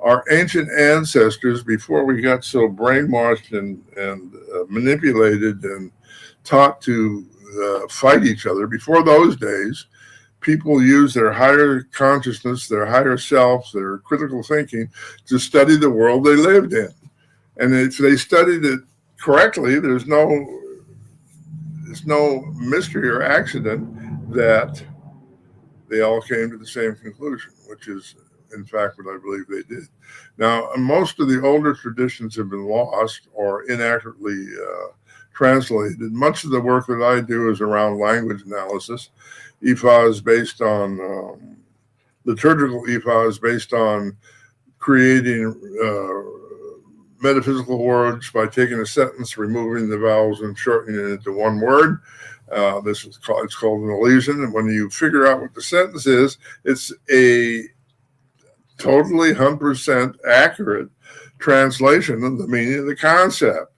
our ancient ancestors, before we got so brainwashed and manipulated and taught to fight each other, before those days, people used their higher consciousness, their higher selves, their critical thinking to study the world they lived in. And if they studied it correctly, there's no mystery or accident that they all came to the same conclusion, which is, in fact, what I believe they did. Now, most of the older traditions have been lost or inaccurately translated. Much of the work that I do is around language analysis. Ifa is based on liturgical Ifa is based on creating metaphysical words by taking a sentence, removing the vowels, and shortening it into one word. It's called an illusion. And when you figure out what the sentence is, it's a totally 100% accurate translation of the meaning of the concept.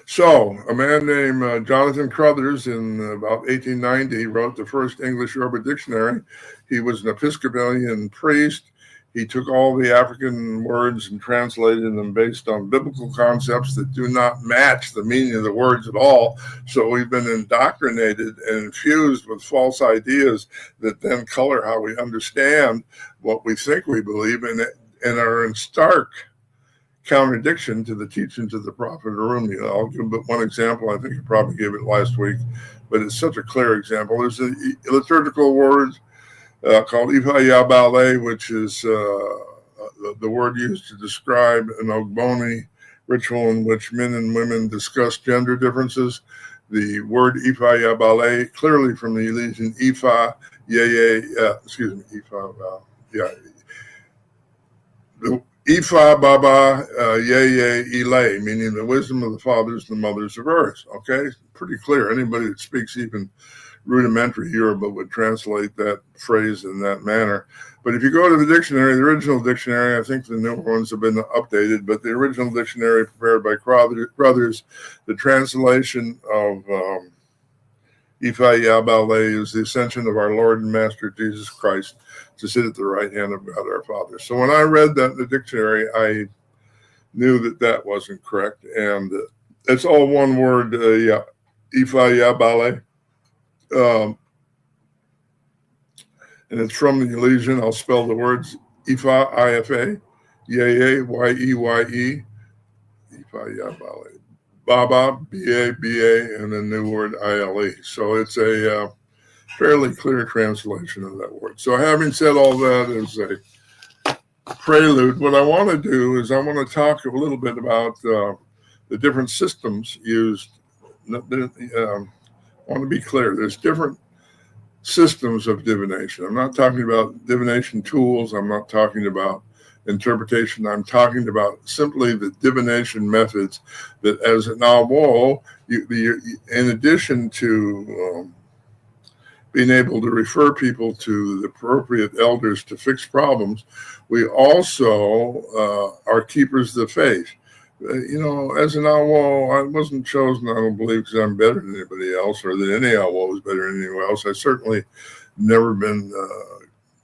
So, a man named Jonathan Crothers in about 1890 wrote the first English Yoruba dictionary. He was an Episcopalian priest. He took all the African words and translated them based on biblical concepts that do not match the meaning of the words at all. So we've been indoctrinated and infused with false ideas that then color how we understand what we think we believe and are in stark contradiction to the teachings of the Prophet Arumi. I'll give but one example. I think you probably gave it last week, but it's such a clear example. There's a liturgical word called Ifa Yabale, which is the word used to describe an Ogboni ritual in which men and women discuss gender differences. The word Ifa Yabale, clearly from the Elysian Ifa Yeye, the Ifa Baba Yeye Ile, meaning the wisdom of the fathers and the mothers of earth. Okay, pretty clear. Anybody that speaks even rudimentary Yoruba would translate that phrase in that manner. But if you go to the dictionary, the original dictionary, I think the newer ones have been updated, but the original dictionary prepared by Crothers, the translation of Ifa Yabale is the ascension of our Lord and Master Jesus Christ to sit at the right hand of God our Father. So when I read that in the dictionary, I knew that that wasn't correct. And it's all one word, Ifa Yabale. And it's from the Elysian. I'll spell the words Ifa, I-F-A, Yeye, Y-E-Y-E, Ifa Yabale, Baba, B-A-B-A, and a new word, I-L-E. So it's a fairly clear translation of that word. So having said all that as a prelude, what I want to do is I want to talk a little bit about the different systems used. I want to be clear. There's different systems of divination. I'm not talking about divination tools. I'm not talking about interpretation. I'm talking about simply the divination methods that, as an Awo, in addition to being able to refer people to the appropriate elders to fix problems, we also are keepers of the faith. As an Awo, I wasn't chosen, I don't believe, because I'm better than anybody else or that any Awo is better than anyone else. I certainly never been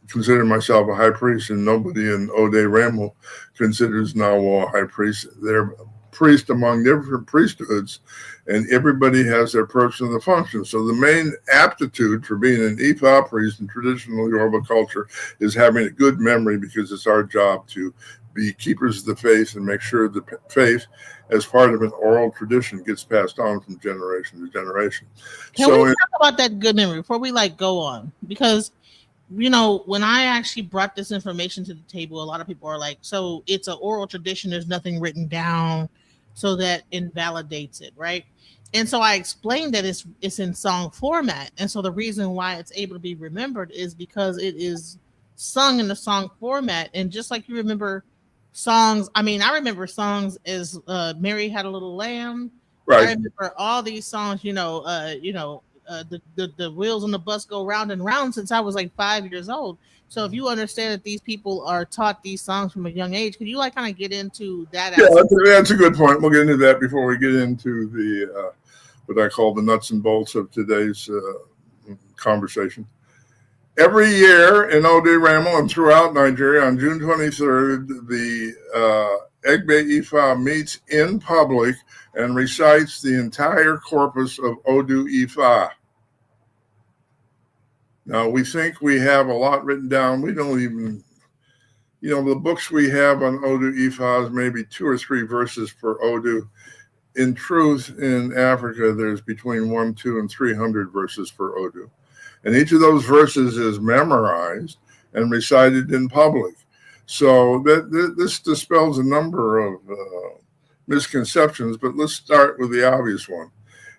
considered myself a high priest, and nobody in Ode Ramel considers an Awo a high priest. They're priests among different priesthoods, and everybody has their personal function. So the main aptitude for being an Ifa priest in traditional Yoruba culture is having a good memory, because it's our job to be keepers of the faith and make sure the faith, as part of an oral tradition, gets passed on from generation to generation. Can we talk about that good memory before we go on? Because, when I actually brought this information to the table, a lot of people are like, so it's an oral tradition, there's nothing written down, so that invalidates it, right? And so I explained that it's in song format. And so the reason why it's able to be remembered is because it is sung in the song format. And just like you remember songs, I remember songs as Mary Had a Little Lamb. Right. I remember all these songs, the wheels on the bus go round and round since I was 5 years old. So if you understand that these people are taught these songs from a young age, could you kind of get into that? Yeah, that's a good point. We'll get into that before we get into the what I call the nuts and bolts of today's conversation. Every year in Ode-Ramo and throughout Nigeria on June 23rd, the Egbe Ifa meets in public and recites the entire corpus of Odu Ifa. Now, we think we have a lot written down. We don't even, the books we have on Odu Ifa is maybe 2 or 3 verses per Odu. In truth, in Africa, there's between 1, 2, and 300 verses per Odu. And each of those verses is memorized and recited in public. So this dispels a number of misconceptions, but let's start with the obvious one.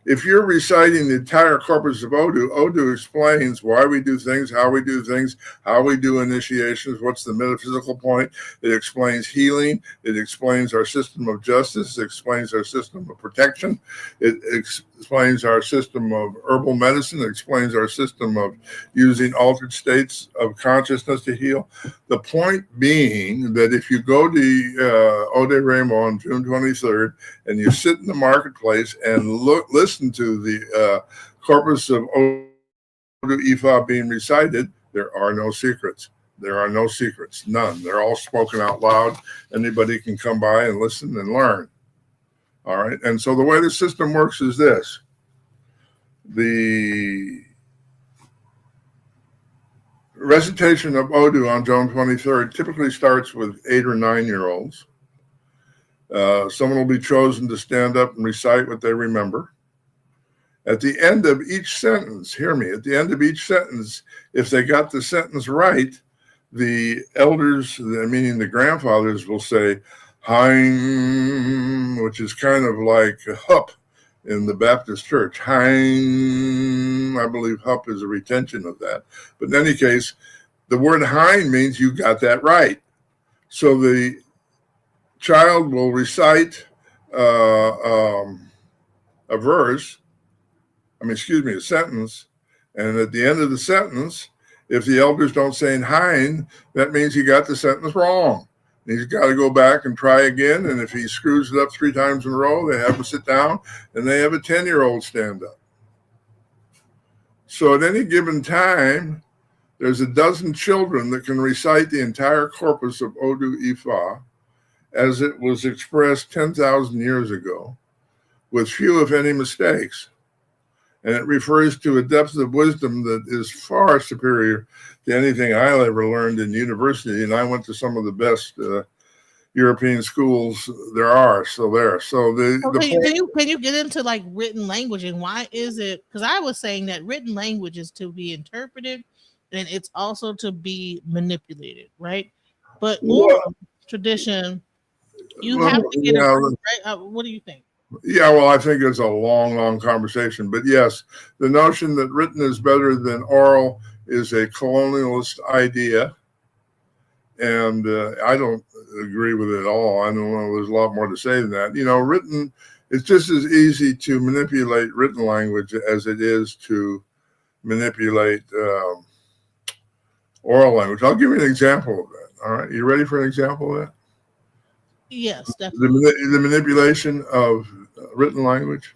If you're reciting the entire corpus of Odu, Odu explains why we do things, how we do initiations, what's the metaphysical point. It explains healing. It explains our system of justice. It explains our system of protection. It explains our system of herbal medicine. It explains our system of using altered states of consciousness to heal. The point being that if you go to Ode-Ramo on June 23rd and you sit in the marketplace and listen to the corpus of Odu Ifa being recited, there are no secrets. There are no secrets, none. They're all spoken out loud. Anybody can come by and listen and learn. All right. And so the way the system works is this. The recitation of Odu on June 23rd typically starts with 8 or 9-year-olds. Someone will be chosen to stand up and recite what they remember. At the end of each sentence, hear me, at the end of each sentence, if they got the sentence right, the elders, meaning the grandfathers, will say, Hein, which is kind of like hup in the Baptist church. Hein, I believe hup is a retention of that. But in any case, the word hein means you got that right. So the child will recite a sentence. And at the end of the sentence, if the elders don't say hein, that means he got the sentence wrong. He's got to go back and try again. And if he screws it up 3 times in a row, they have him sit down and they have a 10-year-old stand up. So at any given time, there's a dozen children that can recite the entire corpus of Odu Ifa as it was expressed 10,000 years ago, with few, if any, mistakes. And it refers to a depth of wisdom that is far superior to anything I ever learned in university. And I went to some of the best European schools there are. So can you get into like written language, and why is it? Because I was saying that written language is to be interpreted, and it's also to be manipulated, right? But oral tradition, you have to get it right. What do you think? Yeah, well, I think it's a long, long conversation. But yes, the notion that written is better than oral is a colonialist idea. And I don't agree with it at all. I don't know, there's a lot more to say than that. Written, it's just as easy to manipulate written language as it is to manipulate oral language. I'll give you an example of that. All right. You ready for an example of that? Yes, definitely. The manipulation of written language?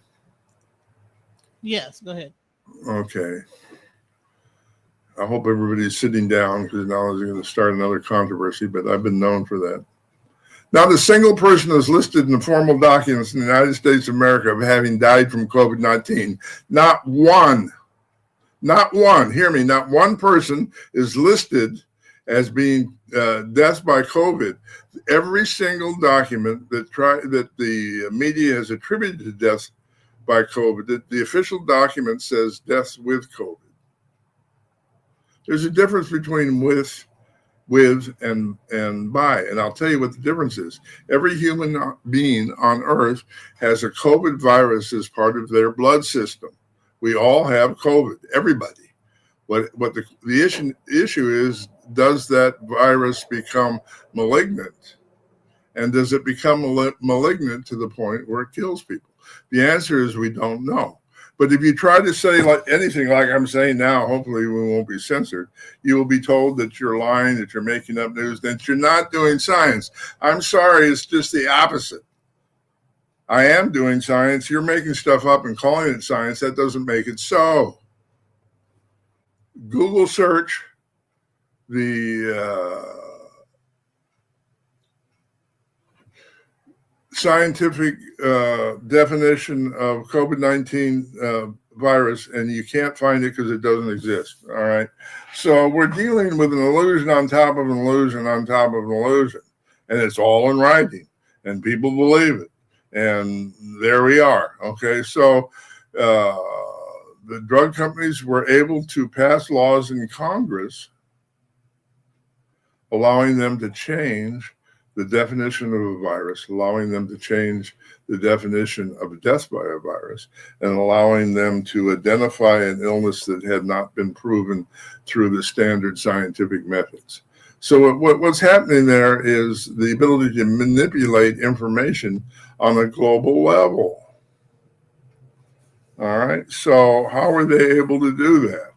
Yes, go ahead. Okay. I hope everybody's sitting down because now they're going to start another controversy, but I've been known for that. Now, the single person is listed in the formal documents in the United States of America of having died from COVID-19. Not one, hear me, not one person is listed as being death by COVID. Every single document that the media has attributed to death by COVID, the official document says deaths with COVID. There's a difference between with and by, and I'll tell you what the difference is. Every human being on Earth has a COVID virus as part of their blood system. We all have COVID, everybody. What the issue is, does that virus become malignant? And does it become malignant to the point where it kills people? The answer is we don't know. But if you try to say anything like I'm saying now, hopefully we won't be censored. You will be told that you're lying, that you're making up news, that you're not doing science. I'm sorry, it's just the opposite. I am doing science. You're making stuff up and calling it science. That doesn't make it so. Google search the scientific definition of COVID-19 virus, and you can't find it because it doesn't exist. All right. So we're dealing with an illusion on top of an illusion on top of an illusion, and it's all in writing, and people believe it. And there we are. Okay. So the drug companies were able to pass laws in Congress allowing them to change the definition of a virus, allowing them to change the definition of death by a virus, and allowing them to identify an illness that had not been proven through the standard scientific methods. So what's happening there is the ability to manipulate information on a global level. All right, so how were they able to do that?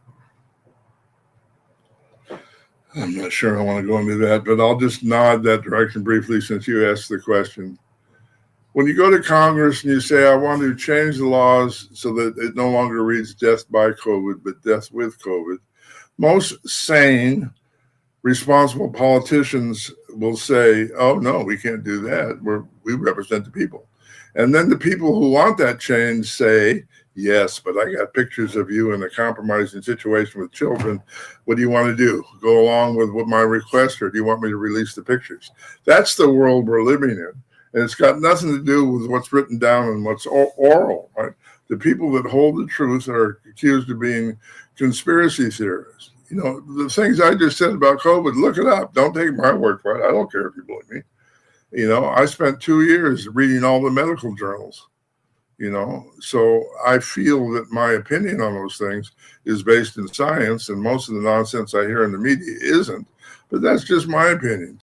I'm not sure I want to go into that, but I'll just nod that direction briefly since you asked the question. When you go to Congress and you say, I want to change the laws so that it no longer reads death by COVID, but death with COVID, most sane, responsible politicians will say, oh, no, we can't do that. We represent the people. And then the people who want that change say, yes, but I got pictures of you in a compromising situation with children. What do you want to do? Go along with my request, or do you want me to release the pictures? That's the world we're living in. And it's got nothing to do with what's written down and what's oral, right? The people that hold the truth are accused of being conspiracy theorists. You know, the things I just said about COVID, look it up. Don't take my word for it. I don't care if you believe me. You know, I spent 2 years reading all the medical journals. You know, so I feel that my opinion on those things is based in science, and most of the nonsense I hear in the media isn't. But that's just my opinion.